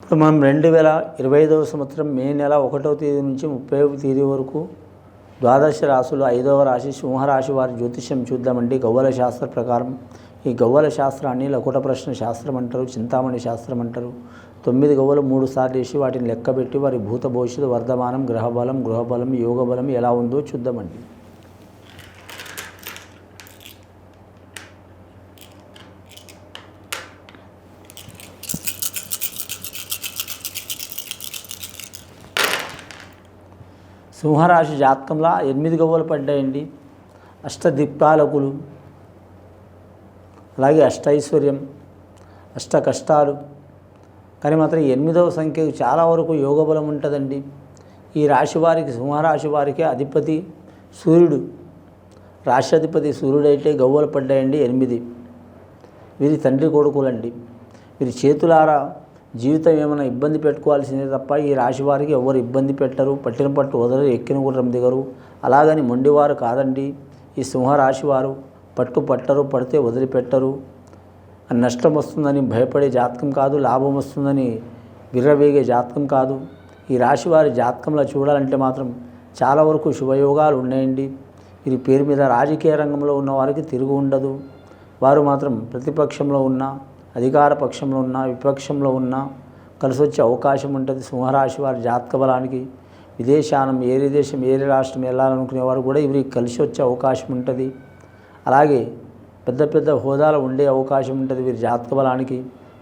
ఇప్పుడు మనం 2025వ సంవత్సరం మే నెల 1వ తేదీ నుంచి 30వ తేదీ వరకు ద్వాదశ రాశులు 5వ రాశి సింహరాశి వారి జ్యోతిష్యం చూద్దామండి. గవ్వల శాస్త్ర ప్రకారం ఈ గవ్వల శాస్త్రాన్ని లకుట ప్రశ్న శాస్త్రం అంటారు, చింతామణి శాస్త్రం అంటారు. 9 గవ్వలు 3 సార్లు వేసి వాటిని లెక్కబెట్టి వారి భూత భవిష్యత్తు వర్ధమానం గ్రహబలం గృహబలం యోగబలం ఎలా ఉందో చూద్దామండి. సింహరాశి జాతకంలో 8 గవ్వలు పడ్డాయండి. అష్టదిక్పాలకులు, అలాగే అష్టైశ్వర్యం, అష్ట కష్టాలు. కానీ మాత్రం 8వ సంఖ్యకు చాలా వరకు యోగబలం ఉంటుందండి. ఈ రాశి వారికి సింహరాశి వారికి అధిపతి సూర్యుడు, రాష్ట్రాధిపతి సూర్యుడు అయితే గవ్వలు పడ్డాయండి 8. వీరి తండ్రి కొడుకులండి. వీరి చేతులారా జీవితం ఏమైనా ఇబ్బంది పెట్టుకోవాల్సిందే తప్ప ఈ రాశి వారికి ఎవరు ఇబ్బంది పెట్టరు, పట్టిన పట్టు వదలరు, ఎక్కిన గుర్రం దిగరు. అలాగని మొండివారు కాదండి. ఈ సింహరాశి వారు పట్టు పట్టరు, పడితే వదిలిపెట్టరు. నష్టం వస్తుందని భయపడే జాతకం కాదు, లాభం వస్తుందని విర్రవేగే జాతకం కాదు. ఈ రాశి వారి జాతకంలో చూడాలంటే మాత్రం చాలా వరకు శుభయోగాలు ఉన్నాయండి. వీరి పేరు మీద రాజకీయ రంగంలో ఉన్న వారికి తిరుగు ఉండదు. వారు మాత్రం ప్రతిపక్షంలో ఉన్నా, అధికార పక్షంలో ఉన్నా, విపక్షంలో ఉన్నా కలిసి వచ్చే అవకాశం ఉంటుంది. సింహరాశి వారి జాతక బలానికి విదేశానం ఏరే దేశం ఏరే రాష్ట్రం వెళ్ళాలనుకునేవారు కూడా వీరికి కలిసి వచ్చే అవకాశం ఉంటుంది. అలాగే పెద్ద పెద్ద హోదాలో ఉండే అవకాశం ఉంటుంది వీరి జాతక బలానికి.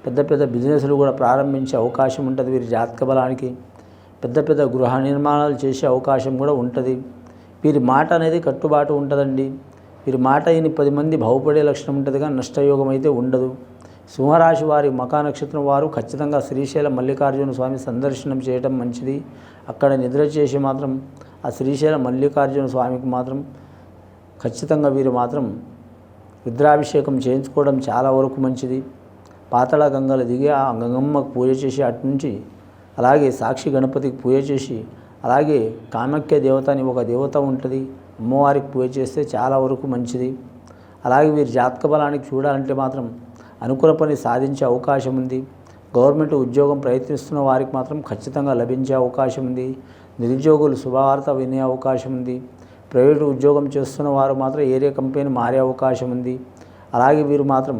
పెద్ద పెద్ద బిజినెస్లు కూడా ప్రారంభించే అవకాశం ఉంటుంది వీరి జాతక బలానికి. పెద్ద పెద్ద గృహ నిర్మాణాలు చేసే అవకాశం కూడా ఉంటుంది. వీరి మాట అనేది కట్టుబాటు ఉంటుందండి. వీరి మాట అయిన 10 మంది బాగుపడే లక్షణం ఉంటుంది, కానీ నష్టయోగం అయితే ఉండదు. సింహరాశి వారి మకా నక్షత్రం వారు ఖచ్చితంగా శ్రీశైల మల్లికార్జున స్వామి సందర్శనం చేయడం మంచిది. అక్కడ నిద్ర చేసి మాత్రం ఆ శ్రీశైల మల్లికార్జున స్వామికి మాత్రం ఖచ్చితంగా వీరు మాత్రం రుద్రాభిషేకం చేయించుకోవడం చాలా వరకు మంచిది. పాతాళ గంగలు దిగి ఆ గంగమ్మకు పూజ చేసి అటునుంచి అలాగే సాక్షి గణపతికి పూజ చేసి అలాగే కామాఖ్య దేవత అని ఒక దేవత ఉంటుంది, అమ్మవారికి పూజ చేస్తే చాలా వరకు మంచిది. అలాగే వీరి జాతక బలానికి చూడాలంటే మాత్రం అనుకున్న పని సాధించే అవకాశం ఉంది. గవర్నమెంట్ ఉద్యోగం ప్రయత్నిస్తున్న వారికి మాత్రం ఖచ్చితంగా లభించే అవకాశం ఉంది. నిరుద్యోగులు శుభవార్త వినే అవకాశం ఉంది. ప్రైవేటు ఉద్యోగం చేస్తున్న వారు మాత్రం ఏరియా కంపెనీ మారే అవకాశం ఉంది. అలాగే వీరు మాత్రం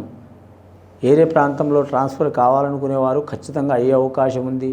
ఏరే ప్రాంతంలో ట్రాన్స్ఫర్ కావాలనుకునేవారు ఖచ్చితంగా అయ్యే అవకాశం ఉంది.